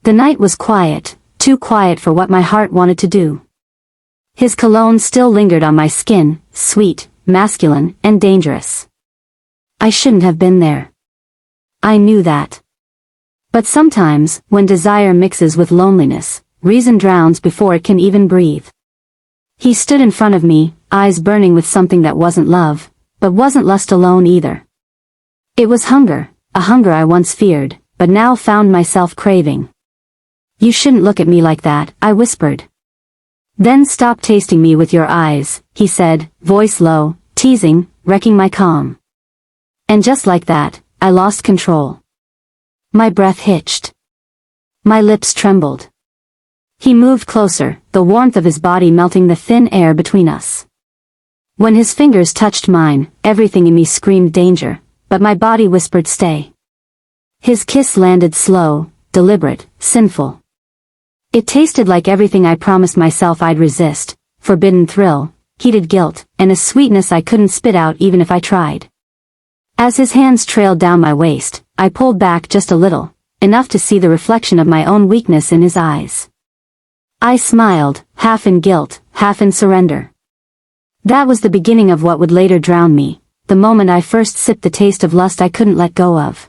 The night was quiet, too quiet for what my heart wanted to do. His cologne still lingered on my skin, sweet, masculine, and dangerous. I shouldn't have been there. I knew that. But sometimes, when desire mixes with loneliness, reason drowns before it can even breathe. He stood in front of me, eyes burning with something that wasn't love, but wasn't lust alone either. It was hunger, a hunger I once feared, but now found myself craving. "You shouldn't look at me like that," I whispered. "Then stop tasting me with your eyes," he said, voice low, teasing, wrecking my calm. And just like that, I lost control. My breath hitched. My lips trembled. He moved closer, the warmth of his body melting the thin air between us. When his fingers touched mine, everything in me screamed danger, but my body whispered stay. His kiss landed slow, deliberate, sinful. It tasted like everything I promised myself I'd resist: forbidden thrill, heated guilt, and a sweetness I couldn't spit out even if I tried. As his hands trailed down my waist, I pulled back just a little, enough to see the reflection of my own weakness in his eyes. I smiled, half in guilt, half in surrender. That was the beginning of what would later drown me, the moment I first sipped the taste of lust I couldn't let go of.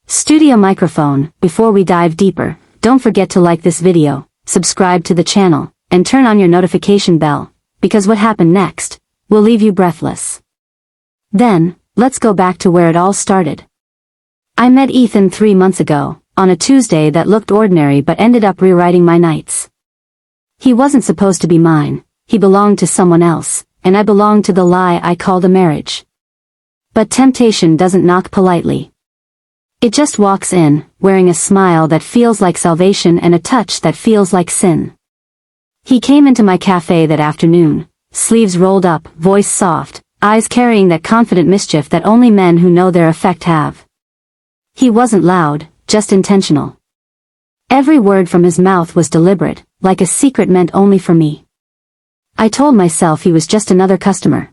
Studio microphone. Before we dive deeper, don't forget to like this video, subscribe to the channel, and turn on your notification bell, because what happened next will leave you breathless. Then, let's go back to where it all started. I met Ethan 3 months ago, on a Tuesday that looked ordinary but ended up rewriting my nights. He wasn't supposed to be mine, he belonged to someone else, and I belonged to the lie I called a marriage. But temptation doesn't knock politely. It just walks in, wearing a smile that feels like salvation and a touch that feels like sin. He came into my cafe that afternoon, sleeves rolled up, voice soft, eyes carrying that confident mischief that only men who know their effect have. He wasn't loud, just intentional. Every word from his mouth was deliberate, like a secret meant only for me. I told myself he was just another customer.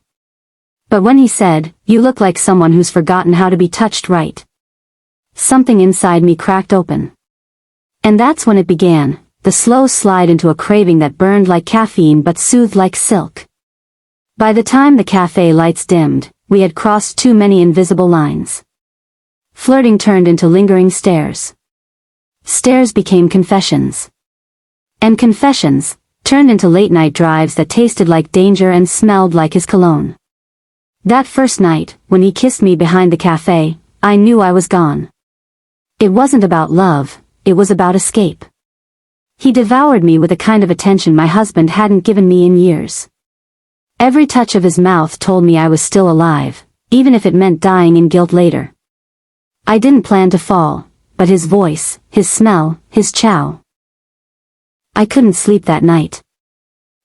But when he said, "You look like someone who's forgotten how to be touched right," something inside me cracked open. And that's when it began, the slow slide into a craving that burned like caffeine but soothed like silk. By the time the cafe lights dimmed, we had crossed too many invisible lines. Flirting turned into lingering stares. Stares became confessions. And confessions turned into late-night drives that tasted like danger and smelled like his cologne. That first night, when he kissed me behind the cafe, I knew I was gone. It wasn't about love, it was about escape. He devoured me with a kind of attention my husband hadn't given me in years. Every touch of his mouth told me I was still alive, even if it meant dying in guilt later. I didn't plan to fall, but his voice, his smell, his chow. I couldn't sleep that night.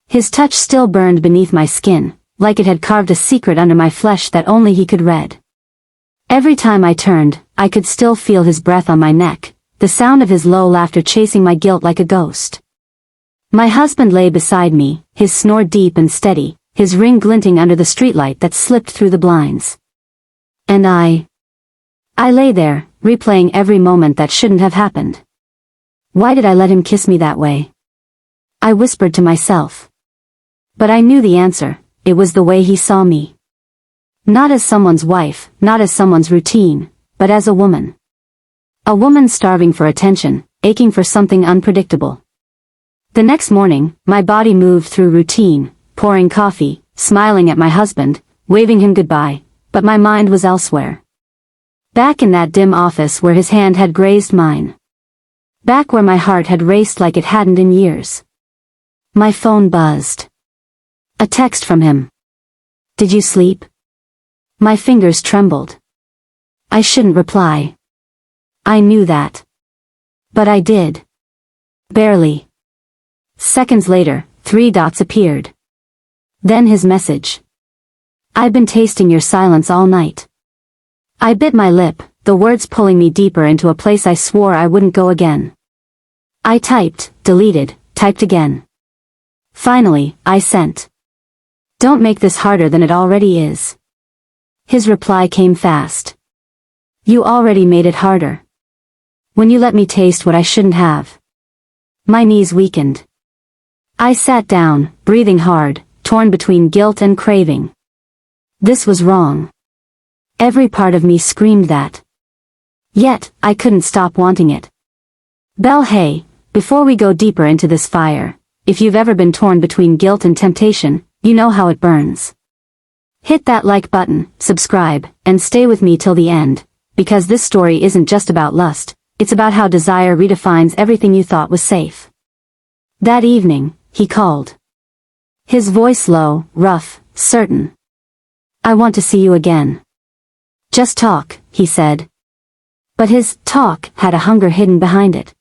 His touch still burned beneath my skin, like it had carved a secret under my flesh that only he could read. Every time I turned, I could still feel his breath on my neck, the sound of his low laughter chasing my guilt like a ghost. My husband lay beside me, his snore deep and steady, his ring glinting under the streetlight that slipped through the blinds. And I lay there, replaying every moment that shouldn't have happened. Why did I let him kiss me that way? I whispered to myself. But I knew the answer, it was the way he saw me. Not as someone's wife, not as someone's routine, but as a woman. A woman starving for attention, aching for something unpredictable. The next morning, my body moved through routine, pouring coffee, smiling at my husband, waving him goodbye, but my mind was elsewhere. Back in that dim office where his hand had grazed mine. Back where my heart had raced like it hadn't in years. My phone buzzed. A text from him. "Did you sleep?" My fingers trembled. I shouldn't reply. I knew that. But I did. Barely. Seconds later, 3 dots appeared. Then his message. "I've been tasting your silence all night." I bit my lip, the words pulling me deeper into a place I swore I wouldn't go again. I typed, deleted, typed again. Finally, I sent. "Don't make this harder than it already is." His reply came fast. "You already made it harder." When you let me taste what I shouldn't have. My knees weakened. I sat down, breathing hard, torn between guilt and craving. This was wrong. Every part of me screamed that. Yet, I couldn't stop wanting it. Belle, hey, before we go deeper into this fire, if you've ever been torn between guilt and temptation, you know how it burns. Hit that like button, subscribe, and stay with me till the end, because this story isn't just about lust, it's about how desire redefines everything you thought was safe. That evening, he called. His voice low, rough, certain. I want to see you again. Just talk, he said. But his talk had a hunger hidden behind it.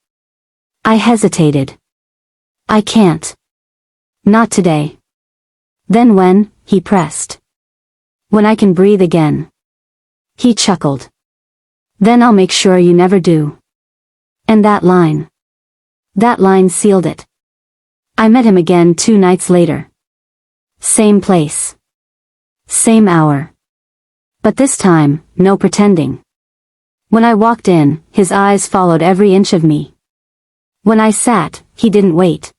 I hesitated. I can't. Not today. Then when, he pressed. When I can breathe again. He chuckled. Then I'll make sure you never do. And that line sealed it. I met him again 2 nights later. Same place. Same hour. But this time, no pretending. When I walked in, his eyes followed every inch of me. When I sat, he didn't wait.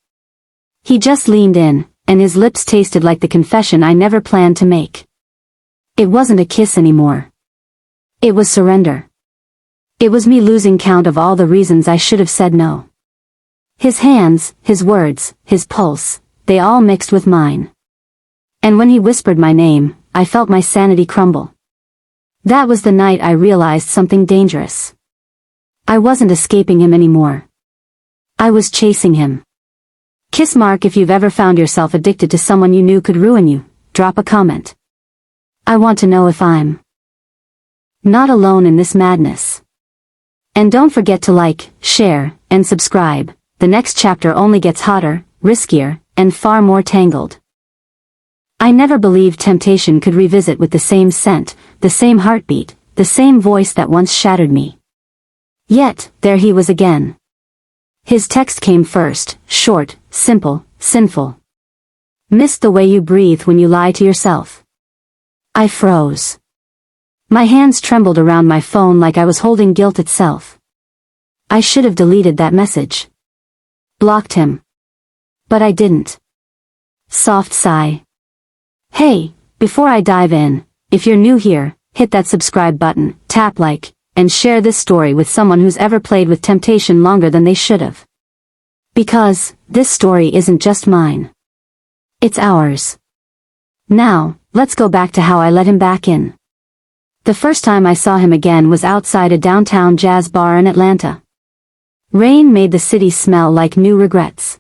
He just leaned in, and his lips tasted like the confession I never planned to make. It wasn't a kiss anymore. It was surrender. It was me losing count of all the reasons I should have said no. His hands, his words, his pulse, they all mixed with mine. And when he whispered my name, I felt my sanity crumble. That was the night I realized something dangerous. I wasn't escaping him anymore. I was chasing him. Kiss mark if you've ever found yourself addicted to someone you knew could ruin you, drop a comment. I want to know if I'm not alone in this madness. And don't forget to like, share, and subscribe. The next chapter only gets hotter, riskier, and far more tangled. I never believed temptation could revisit with the same scent, the same heartbeat, the same voice that once shattered me. Yet, there he was again. His text came first, short, simple, sinful. Missed the way you breathe when you lie to yourself. I froze. My hands trembled around my phone like I was holding guilt itself. I should have deleted that message. Blocked him. But I didn't. Soft sigh. Hey, before I dive in, if you're new here, hit that subscribe button, tap like, and share this story with someone who's ever played with temptation longer than they should have. Because, this story isn't just mine. It's ours. Now, let's go back to how I let him back in. The first time I saw him again was outside a downtown jazz bar in Atlanta. Rain made the city smell like new regrets.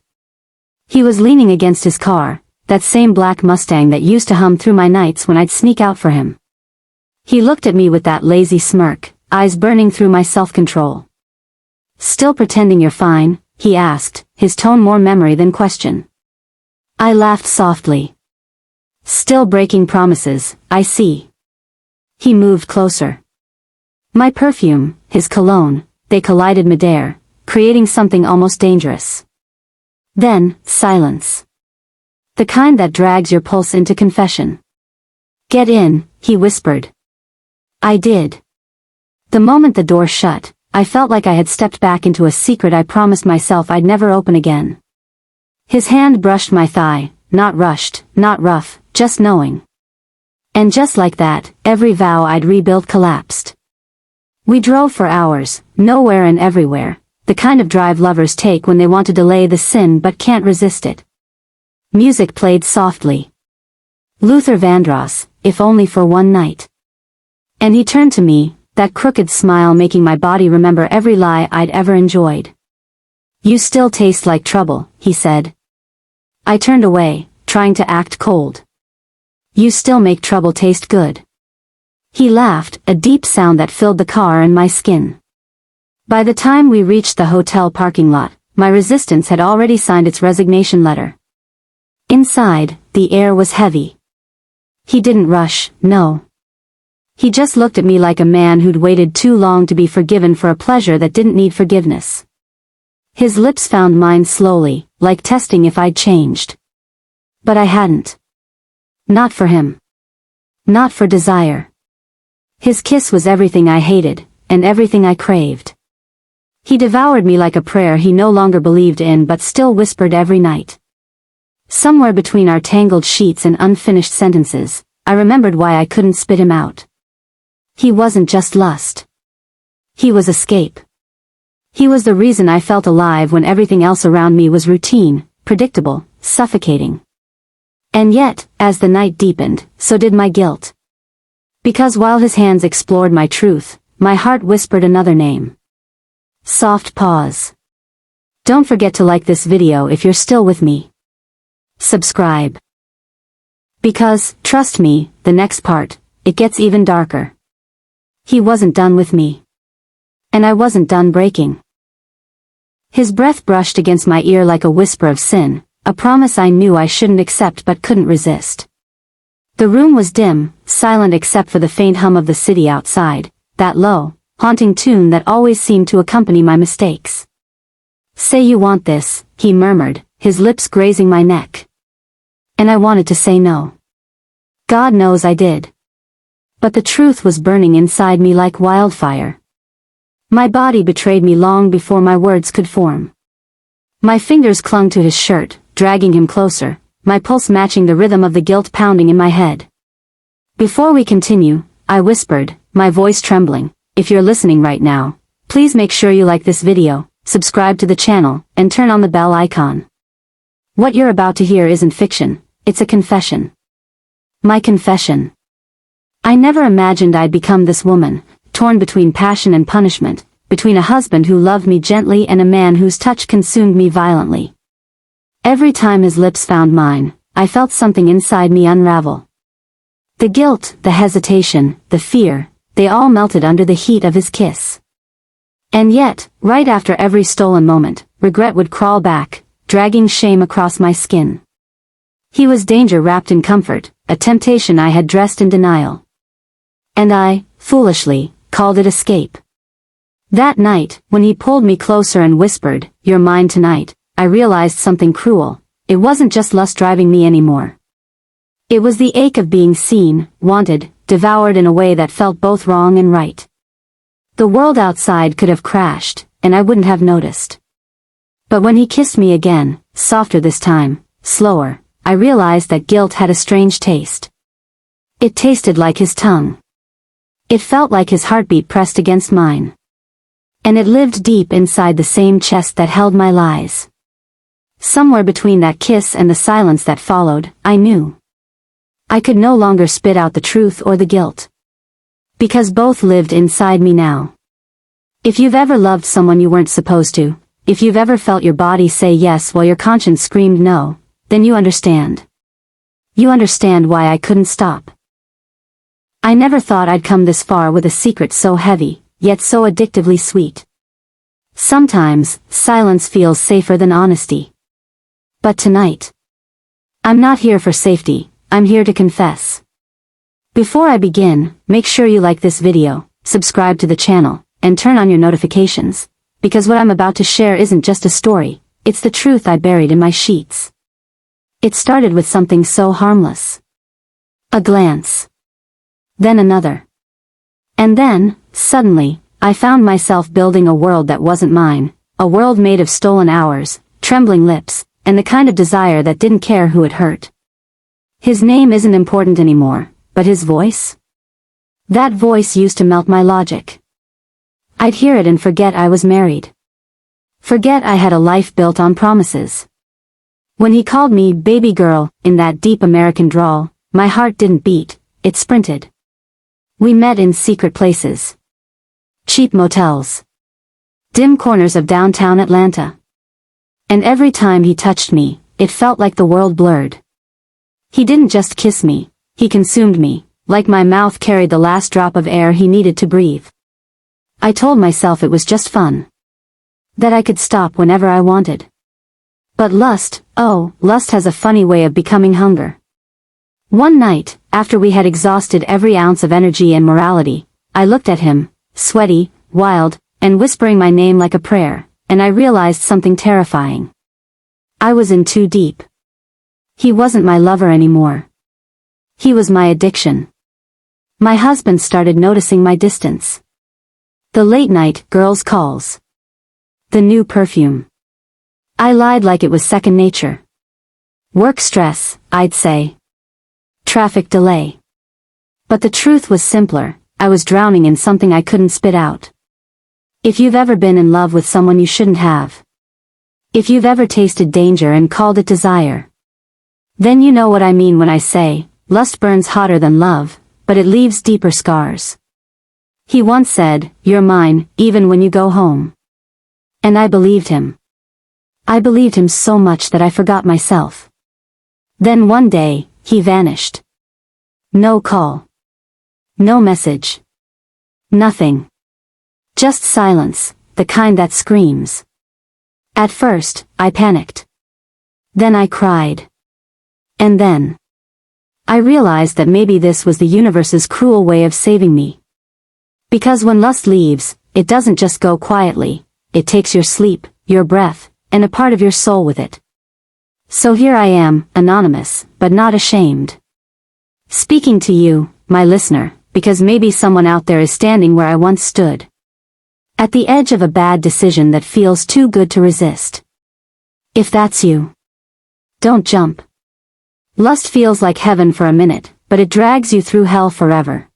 He was leaning against his car, that same black Mustang that used to hum through my nights when I'd sneak out for him. He looked at me with that lazy smirk, eyes burning through my self-control. Still pretending you're fine? He asked, his tone more memory than question. I laughed softly. Still breaking promises, I see. He moved closer. My perfume, his cologne, they collided midair, creating something almost dangerous. Then, silence. The kind that drags your pulse into confession. Get in, he whispered. I did. The moment the door shut, I felt like I had stepped back into a secret I promised myself I'd never open again. His hand brushed my thigh, not rushed, not rough, just knowing. And just like that, every vow I'd rebuilt collapsed. We drove for hours, nowhere and everywhere, the kind of drive lovers take when they want to delay the sin but can't resist it. Music played softly. Luther Vandross, If Only for One Night. And he turned to me, that crooked smile making my body remember every lie I'd ever enjoyed. You still taste like trouble, he said. I turned away, trying to act cold. You still make trouble taste good. He laughed, a deep sound that filled the car and my skin. By the time we reached the hotel parking lot, my resistance had already signed its resignation letter. Inside, the air was heavy. He didn't rush, no. He just looked at me like a man who'd waited too long to be forgiven for a pleasure that didn't need forgiveness. His lips found mine slowly, like testing if I'd changed. But I hadn't. Not for him. Not for desire. His kiss was everything I hated, and everything I craved. He devoured me like a prayer he no longer believed in but still whispered every night. Somewhere between our tangled sheets and unfinished sentences, I remembered why I couldn't spit him out. He wasn't just lust. He was escape. He was the reason I felt alive when everything else around me was routine, predictable, suffocating. And yet, as the night deepened, so did my guilt. Because while his hands explored my truth, my heart whispered another name. Soft pause. Don't forget to like this video if you're still with me. Subscribe. Because, trust me, the next part, it gets even darker. He wasn't done with me. And I wasn't done breaking. His breath brushed against my ear like a whisper of sin, a promise I knew I shouldn't accept but couldn't resist. The room was dim, silent except for the faint hum of the city outside, that low, haunting tune that always seemed to accompany my mistakes. Say you want this, he murmured, his lips grazing my neck. And I wanted to say no. God knows I did. But the truth was burning inside me like wildfire. My body betrayed me long before my words could form. My fingers clung to his shirt, dragging him closer, my pulse matching the rhythm of the guilt pounding in my head. Before we continue, I whispered, my voice trembling, if you're listening right now, please make sure you like this video, subscribe to the channel, and turn on the bell icon. What you're about to hear isn't fiction, it's a confession. My confession. I never imagined I'd become this woman, torn between passion and punishment, between a husband who loved me gently and a man whose touch consumed me violently. Every time his lips found mine, I felt something inside me unravel. The guilt, the hesitation, the fear, they all melted under the heat of his kiss. And yet, right after every stolen moment, regret would crawl back, dragging shame across my skin. He was danger wrapped in comfort, a temptation I had dressed in denial. And I, foolishly, called it escape. That night, when he pulled me closer and whispered, "You're mine tonight," I realized something cruel. It wasn't just lust driving me anymore. It was the ache of being seen, wanted, devoured in a way that felt both wrong and right. The world outside could have crashed, and I wouldn't have noticed. But when he kissed me again, softer this time, slower, I realized that guilt had a strange taste. It tasted like his tongue. It felt like his heartbeat pressed against mine. And it lived deep inside the same chest that held my lies. Somewhere between that kiss and the silence that followed, I knew. I could no longer spit out the truth or the guilt. Because both lived inside me now. If you've ever loved someone you weren't supposed to, if you've ever felt your body say yes while your conscience screamed no, then you understand. You understand why I couldn't stop. I never thought I'd come this far with a secret so heavy, yet so addictively sweet. Sometimes, silence feels safer than honesty. But tonight, I'm not here for safety, I'm here to confess. Before I begin, make sure you like this video, subscribe to the channel, and turn on your notifications, because what I'm about to share isn't just a story, it's the truth I buried in my sheets. It started with something so harmless. A glance. Then another. And then, suddenly, I found myself building a world that wasn't mine, a world made of stolen hours, trembling lips, and the kind of desire that didn't care who it hurt. His name isn't important anymore, but his voice? That voice used to melt my logic. I'd hear it and forget I was married. Forget I had a life built on promises. When he called me baby girl, in that deep American drawl, my heart didn't beat, it sprinted. We met in secret places. Cheap motels. Dim corners of downtown Atlanta. And every time he touched me, it felt like the world blurred. He didn't just kiss me, he consumed me, like my mouth carried the last drop of air he needed to breathe. I told myself it was just fun. That I could stop whenever I wanted. But lust, oh, lust has a funny way of becoming hunger. One night, after we had exhausted every ounce of energy and morality, I looked at him, sweaty, wild, and whispering my name like a prayer, and I realized something terrifying. I was in too deep. He wasn't my lover anymore. He was my addiction. My husband started noticing my distance. The late night girls' calls. The new perfume. I lied like it was second nature. Work stress, I'd say. Traffic delay. But the truth was simpler. I was drowning in something I couldn't spit out. If you've ever been in love with someone you shouldn't have. If you've ever tasted danger and called it desire. Then you know what I mean when I say, lust burns hotter than love, but it leaves deeper scars. He once said, "You're mine, even when you go home." And I believed him. I believed him so much that I forgot myself. Then one day, he vanished. No call. No message. Nothing. Just silence, the kind that screams. At first, I panicked. Then I cried. And then I realized that maybe this was the universe's cruel way of saving me. Because when lust leaves, it doesn't just go quietly, it takes your sleep, your breath, and a part of your soul with it. So here I am, anonymous, but not ashamed. Speaking to you, my listener, because maybe someone out there is standing where I once stood. At the edge of a bad decision that feels too good to resist. If that's you, don't jump. Lust feels like heaven for a minute, but it drags you through hell forever.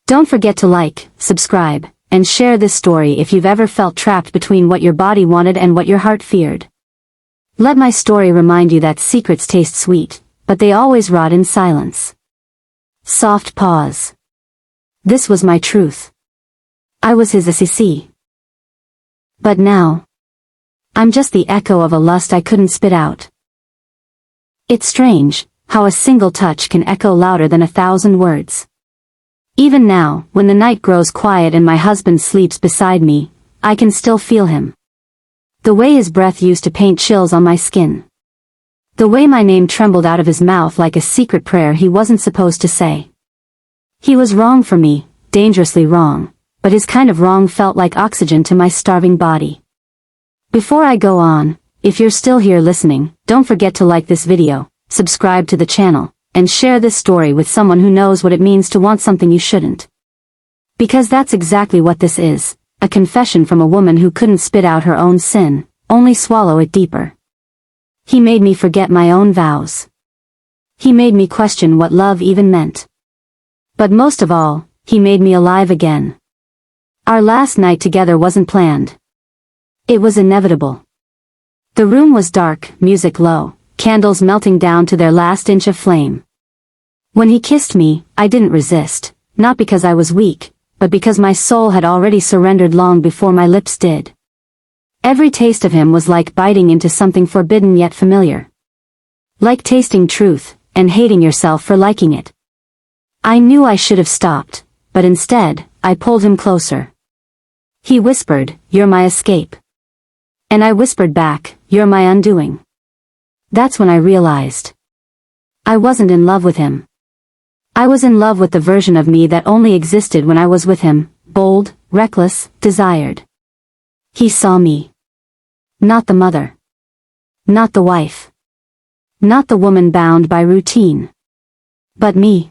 Don't forget to like, subscribe, and share this story if you've ever felt trapped between what your body wanted and what your heart feared. Let my story remind you that secrets taste sweet, but they always rot in silence. Soft pause. This was my truth. I was his SEC. But now, I'm just the echo of a lust I couldn't spit out. It's strange, how a single touch can echo louder than 1,000 words. Even now, when the night grows quiet and my husband sleeps beside me, I can still feel him. The way his breath used to paint chills on my skin. The way my name trembled out of his mouth like a secret prayer he wasn't supposed to say. He was wrong for me, dangerously wrong, but his kind of wrong felt like oxygen to my starving body. Before I go on, if you're still here listening, don't forget to like this video, subscribe to the channel, and share this story with someone who knows what it means to want something you shouldn't. Because that's exactly what this is, a confession from a woman who couldn't spit out her own sin, only swallow it deeper. He made me forget my own vows. He made me question what love even meant. But most of all, he made me alive again. Our last night together wasn't planned. It was inevitable. The room was dark, music low, candles melting down to their last inch of flame. When he kissed me, I didn't resist, not because I was weak, but because my soul had already surrendered long before my lips did. Every taste of him was like biting into something forbidden yet familiar. Like tasting truth, and hating yourself for liking it. I knew I should have stopped, but instead, I pulled him closer. He whispered, "You're my escape." And I whispered back, "You're my undoing." That's when I realized. I wasn't in love with him. I was in love with the version of me that only existed when I was with him, bold, reckless, desired. He saw me. Not the mother. Not the wife. Not the woman bound by routine. But me.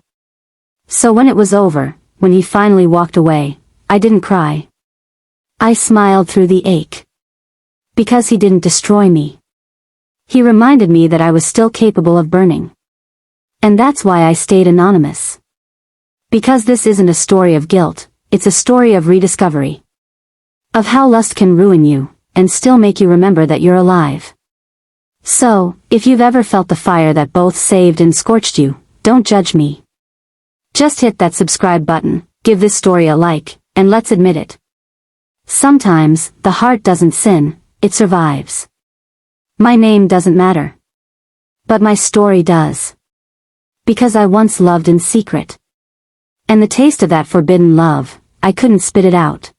So when it was over, when he finally walked away, I didn't cry. I smiled through the ache. Because he didn't destroy me. He reminded me that I was still capable of burning. And that's why I stayed anonymous. Because this isn't a story of guilt, it's a story of rediscovery. Of how lust can ruin you, and still make you remember that you're alive. So, if you've ever felt the fire that both saved and scorched you, don't judge me. Just hit that subscribe button, give this story a like, and let's admit it. Sometimes, the heart doesn't sin, it survives. My name doesn't matter. But my story does. Because I once loved in secret. And the taste of that forbidden love, I couldn't spit it out.